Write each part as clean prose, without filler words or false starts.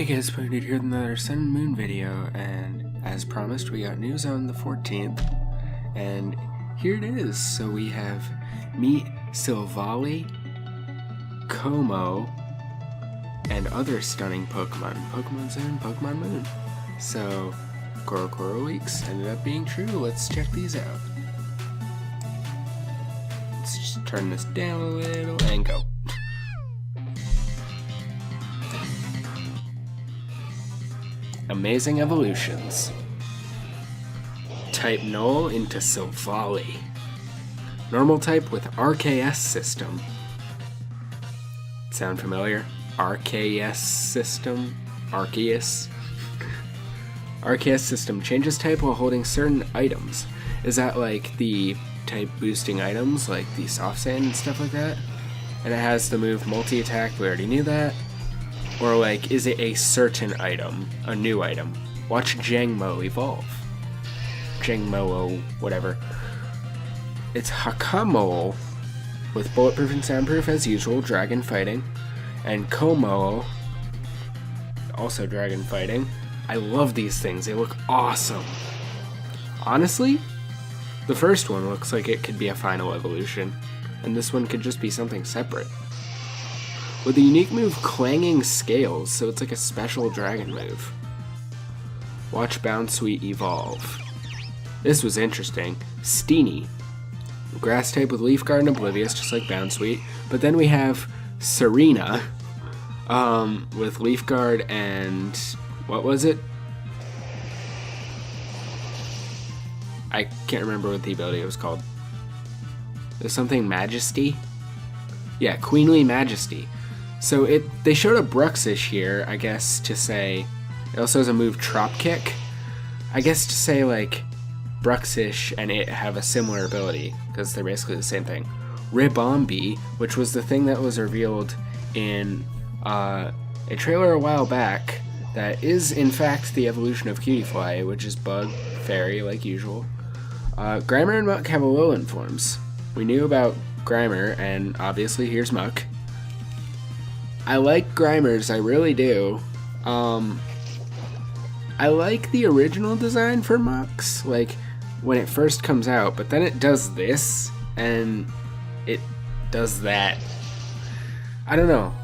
Hey guys, ponodude here with another Sun and Moon video, and as promised we got news on the 14th, and here it is. So we have meet Silvally, Jangmo-o, and other stunning Pokemon. Pokemon Sun, Pokemon Moon. So, Korokoro leaks ended up being true. Let's check these out. Let's just turn this down a little and go. Amazing evolutions. Type Null into Silvally. Normal type with RKS system. Sound familiar? RKS system? Arceus? RKS system changes type while holding certain items. Is that like the type boosting items, like the soft sand and stuff like that? And it has the move multi-attack, we already knew that. Or like, is it a certain item, a new item? Watch Jangmo-o evolve. Jangmo-o, whatever. It's Hakamo with bulletproof and soundproof as usual, dragon fighting. And Jangmo-o, also dragon fighting. I love these things, they look awesome. Honestly, the first one looks like it could be a final evolution, and this one could just be something separate. With a unique move, Clanging Scales, so it's like a special dragon move. Watch Bounsweet evolve. This was interesting. Steenie. Grass type with Leaf Guard and Oblivious, just like Bounsweet. But then we have Serena, with Leaf Guard and... what was it? I can't remember what the ability was called. There's something Majesty? Yeah, Queenly Majesty. So they showed a Bruxish here, I guess, to say... It also has a move Trop Kick. I guess to say, like, Bruxish and it have a similar ability, because they're basically the same thing. Ribombee, which was the thing that was revealed in a trailer a while back, that is, in fact, the evolution of Cutiefly, which is Bug, Fairy, like usual. Grimer and Muck have Alolan forms. We knew about Grimer, and obviously here's Muck. I like Grimers, I really do. I like the original design for Mucks, like when it first comes out, but then it does this, and it does that. I don't know.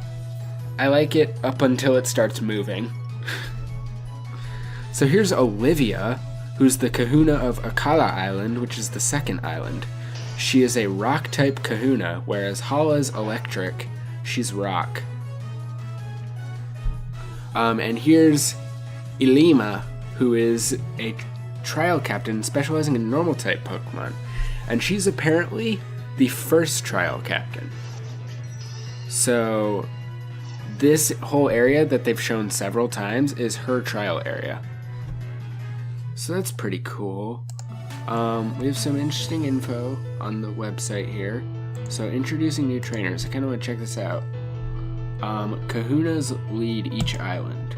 I like it up until it starts moving. So here's Olivia, who's the kahuna of Akala Island, which is the second island. She is a rock-type kahuna, whereas Hala's electric. She's rock. And here's Ilima, who is a trial captain specializing in normal-type Pokemon. And she's apparently the first trial captain. So this whole area that they've shown several times is her trial area. So that's pretty cool. We have some interesting info on the website here. So introducing new trainers. I kind of want to check this out. Kahunas lead each island.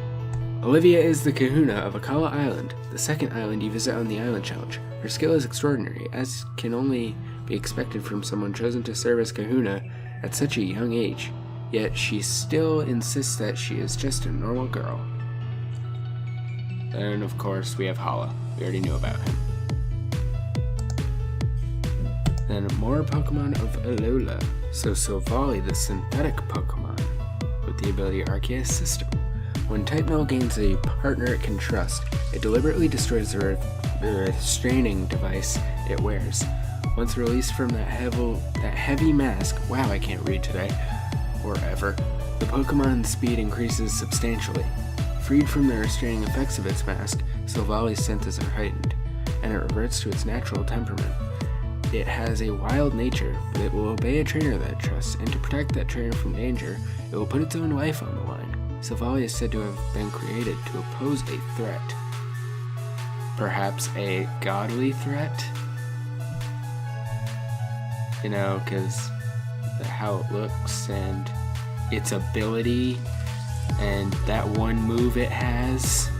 Olivia is the kahuna of Akala Island, the second island you visit on the Island Challenge. Her skill is extraordinary, as can only be expected from someone chosen to serve as kahuna at such a young age. Yet she still insists that she is just a normal girl. And of course we have Hala. We already knew about him. Then more Pokemon of Alola. So Silvally, the synthetic Pokemon, with the ability Arceus system. When Type Null gains a partner it can trust, it deliberately destroys the restraining device it wears. Once released from that heavy mask, wow, I can't read today, or ever, the Pokemon's speed increases substantially. Freed from the restraining effects of its mask, Silvally's senses are heightened, and it reverts to its natural temperament. It has a wild nature, but it will obey a trainer that it trusts, and to protect that trainer from danger, it will put its own life on the line. Silvally is said to have been created to oppose a threat. Perhaps a godly threat? You know, because how it looks and its ability and that one move it has.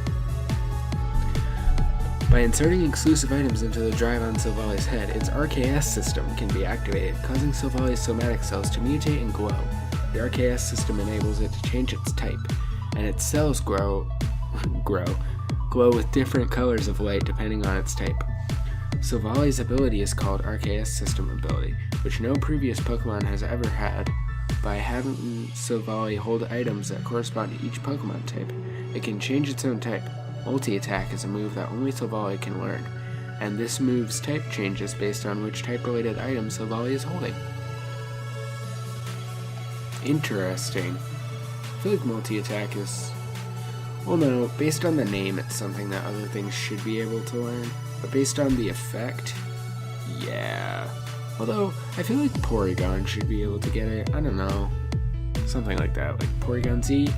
By inserting exclusive items into the drive on Silvally's head, its RKS system can be activated, causing Silvally's somatic cells to mutate and glow. The RKS system enables it to change its type. and its cells glow with different colors of light depending on its type. Silvally's ability is called RKS System Ability, which no previous Pokemon has ever had. By having Silvally hold items that correspond to each Pokemon type, it can change its own type. Multi-Attack is a move that only Silvally can learn, and this move's type changes based on which type-related item Silvally is holding. Interesting. I feel like Multi-Attack is... Well, no, based on the name, it's something that other things should be able to learn, but based on the effect, yeah. Although, I feel like Porygon should be able to get it. I don't know. Something like that. Like Porygon Z.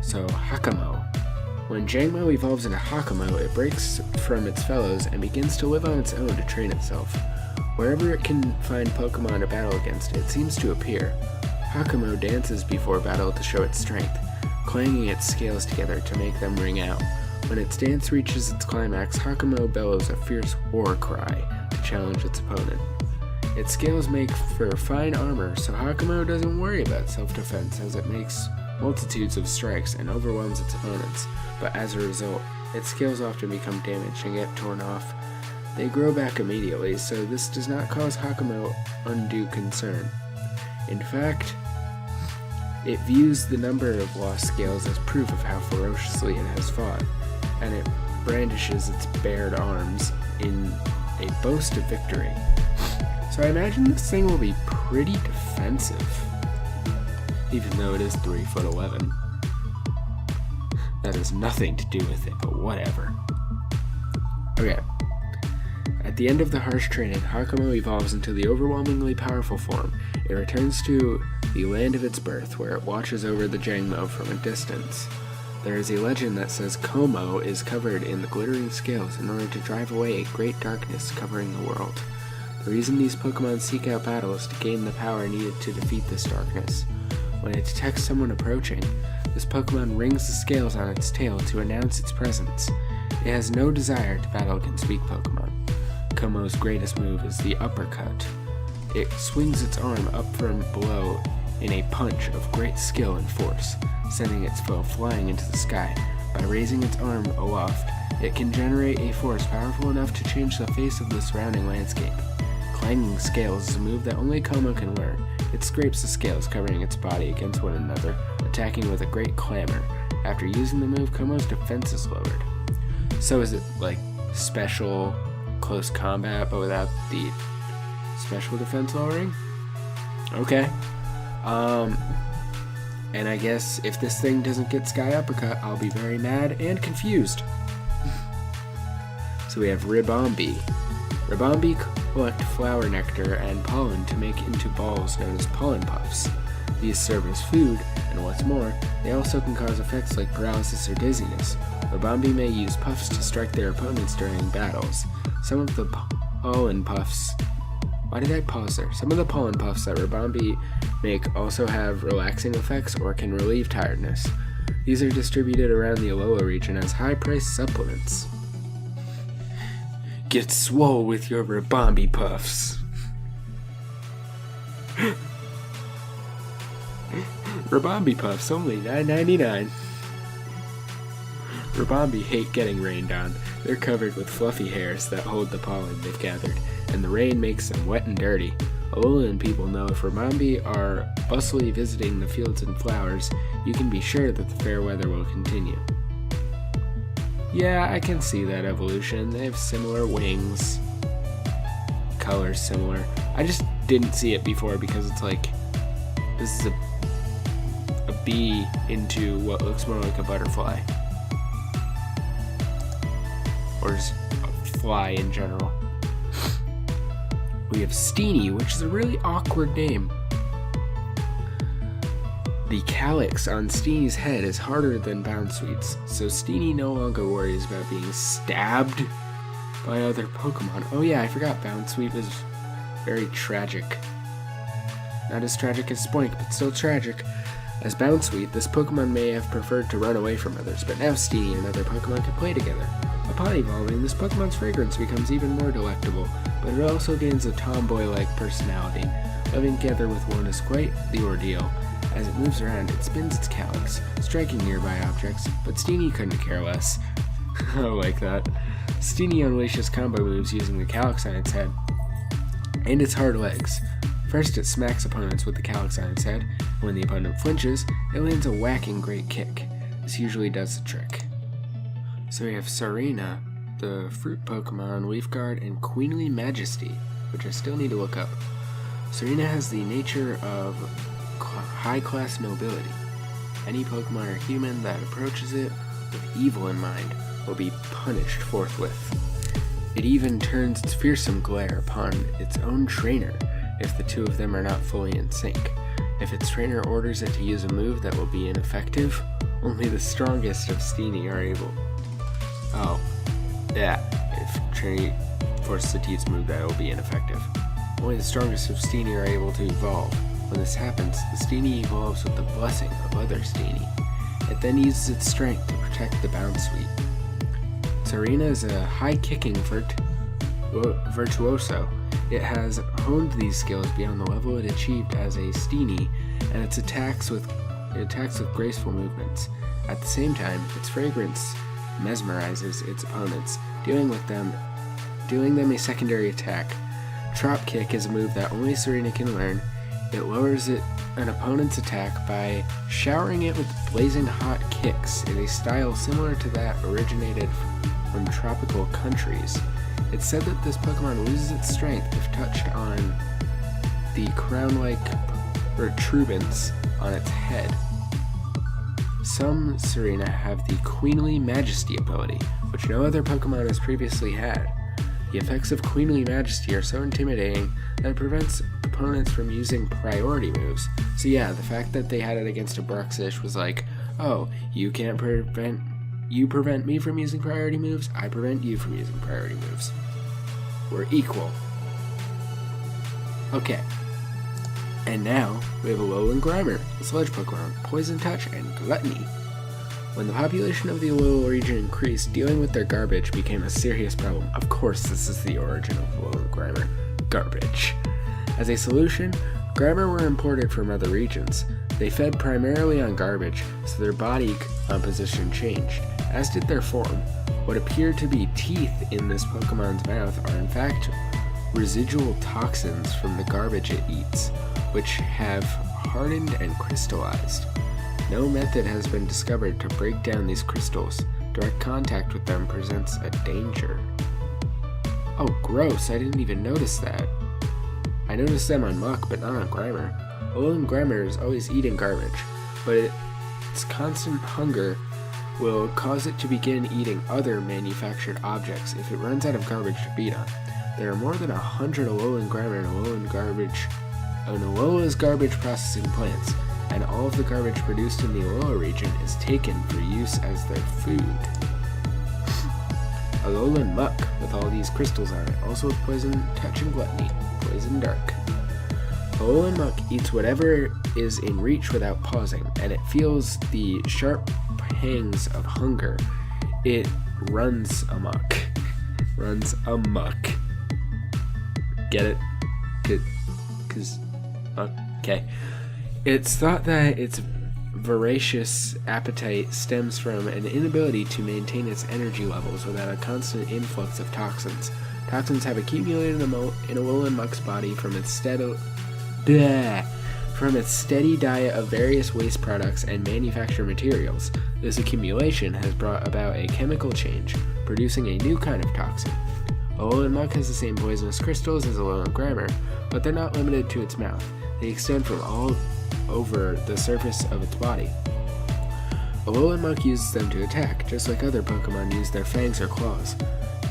So, Hakamo. When Jangmo evolves into Hakamo, it breaks from its fellows and begins to live on its own to train itself. Wherever it can find Pokemon to battle against, it seems to appear. Hakamo dances before battle to show its strength, clanging its scales together to make them ring out. When its dance reaches its climax, Hakamo bellows a fierce war cry to challenge its opponent. Its scales make for fine armor, so Hakamo doesn't worry about self-defense as it makes multitudes of strikes and overwhelms its opponents, but as a result, its scales often become damaged and get torn off. They grow back immediately, so this does not cause Hakamo undue concern. In fact, it views the number of lost scales as proof of how ferociously it has fought, and it brandishes its bared arms in a boast of victory. So I imagine this thing will be pretty defensive, even though it is 3'11". That has nothing to do with it, but whatever. Okay. At the end of the harsh training, Hakamo evolves into the overwhelmingly powerful form. It returns to the land of its birth, where it watches over the Jangmo from a distance. There is a legend that says Como is covered in the glittering scales in order to drive away a great darkness covering the world. The reason these Pokemon seek out battle is to gain the power needed to defeat this darkness. When it detects someone approaching, this Pokemon rings the scales on its tail to announce its presence. It has no desire to battle against weak Pokemon. Como's greatest move is the uppercut. It swings its arm up from below in a punch of great skill and force, sending its foe flying into the sky. By raising its arm aloft, it can generate a force powerful enough to change the face of the surrounding landscape. Clanging scales is a move that only Como can learn. It scrapes the scales covering its body against one another, attacking with a great clamor. After using the move, Como's defense is lowered. So is it like special close combat, but without the special defense lowering? Okay. And I guess if this thing doesn't get Sky Uppercut, I'll be very mad and confused. So we have Ribombee. Ribombee collect flower nectar and pollen to make into balls known as pollen puffs. These serve as food, and what's more, they also can cause effects like paralysis or dizziness. Ribombee may use puffs to strike their opponents during battles. Some of the pollen puffs... Why did I pause there? Some of the pollen puffs that Ribombee make also have relaxing effects or can relieve tiredness. These are distributed around the Alola region as high-priced supplements. Get swole with your Ribombee puffs. Ribombee puffs, only $9.99. Ribombee hate getting rained on. They're covered with fluffy hairs that hold the pollen they've gathered, and the rain makes them wet and dirty. Alolan people know if Ribombee are bustily visiting the fields and flowers, you can be sure that the fair weather will continue. Yeah, I can see that evolution. They have similar wings. Colors similar. I just didn't see it before because it's like, this is a bee into what looks more like a butterfly. Or just a fly in general. We have Steenie, which is a really awkward name. The calyx on Steenie's head is harder than Bounsweet's, so Steenie no longer worries about being stabbed by other Pokemon. Oh yeah, I forgot Bounsweet was very tragic. Not as tragic as Spoink, but still tragic. As Bounsweet, this Pokemon may have preferred to run away from others, but now Steenie and other Pokemon can play together. Upon evolving, this Pokemon's fragrance becomes even more delectable, but it also gains a tomboy-like personality. Living together with one is quite the ordeal. As it moves around, it spins its calyx, striking nearby objects, but Steenie couldn't care less. I like that. Steenie unleashes combo moves using the calyx on its head and its hard legs. First, it smacks opponents with the calyx on its head, and when the opponent flinches, it lands a whacking great kick. This usually does the trick. So we have Serena, the fruit Pokemon, Leaf Guard, and Queenly Majesty, which I still need to look up. Serena has the nature of high-class nobility. Any Pokemon or human that approaches it with evil in mind will be punished forthwith. It even turns its fearsome glare upon its own trainer if the two of them are not fully in sync. If its trainer orders it to use a move that will be ineffective, only the strongest of Steenie are able. Oh, yeah, if trainer forces it to use a move that will be ineffective. Only the strongest of Steenie are able to evolve. When this happens, the Steenie evolves with the blessing of other Steenie. It then uses its strength to protect the Bounsweet. Serena is a high-kicking virtuoso. It has honed these skills beyond the level it achieved as a Steenie, and it attacks with graceful movements. At the same time, its fragrance mesmerizes its opponents, dealing them a secondary attack. Trop Kick is a move that only Serena can learn. It lowers an opponent's attack by showering it with blazing hot kicks in a style similar to that originated from tropical countries. It's said that this Pokemon loses its strength if touched on the crown-like protuberance on its head. Some Serena have the Queenly Majesty ability, which no other Pokemon has previously had. The effects of Queenly Majesty are so intimidating that it prevents opponents from using priority moves. So yeah, the fact that they had it against a Bruxish was like, oh, you prevent me from using priority moves, I prevent you from using priority moves. We're equal. Okay. And now, we have Alolan Grimer, a sludge Pokemon, Poison Touch, and Gluttony. When the population of the Alola region increased, dealing with their garbage became a serious problem. Of course, this is the origin of Alolan Grimer. Garbage. As a solution, Grimer were imported from other regions. They fed primarily on garbage, so their body composition changed, as did their form. What appear to be teeth in this Pokemon's mouth are in fact residual toxins from the garbage it eats, which have hardened and crystallized. No method has been discovered to break down these crystals. Direct contact with them presents a danger. Oh, gross, I didn't even notice that. I noticed them on Muck, but not on Grimer. Alolan Grimer is always eating garbage, but its constant hunger will cause it to begin eating other manufactured objects if it runs out of garbage to feed on. There are more than 100 Alolan Grimer and Alola's garbage processing plants, and all of the garbage produced in the Alola region is taken for use as their food. Alolan Muck, with all these crystals on it, also with Poison Touch and Gluttony, Poison Dark. Alolan Muck eats whatever is in reach without pausing, and it feels the sharp pangs of hunger. It runs amok. Runs amok. Get it? Okay. It's thought that its voracious appetite stems from an inability to maintain its energy levels without a constant influx of toxins. Toxins have accumulated in Alolan Muck's body from its steady diet of various waste products and manufactured materials. This accumulation has brought about a chemical change, producing a new kind of toxin. Alolan Muck has the same poisonous crystals as Alolan Grimer, but they're not limited to its mouth. They extend from all over the surface of its body. Alolan Muck uses them to attack, just like other Pokemon use their fangs or claws,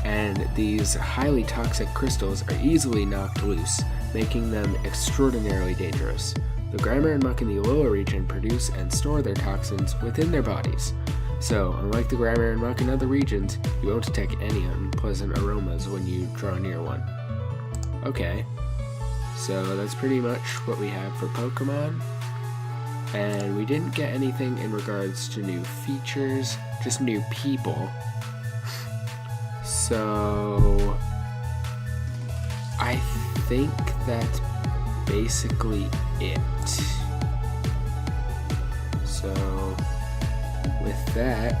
and these highly toxic crystals are easily knocked loose, making them extraordinarily dangerous. The Grimer and Muck in the Alola region produce and store their toxins within their bodies, so unlike the Grimer and Muck in other regions, you won't detect any unpleasant aromas when you draw near one. Okay, so that's pretty much what we have for Pokemon. And we didn't get anything in regards to new features, just new people. So I think that's basically it. So with that,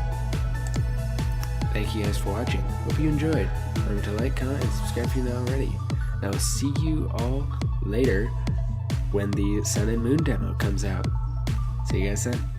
thank you guys for watching. Hope you enjoyed. Remember to like, comment, and subscribe if you're not already. And I will see you all later when the Sun and Moon demo comes out. See you guys then.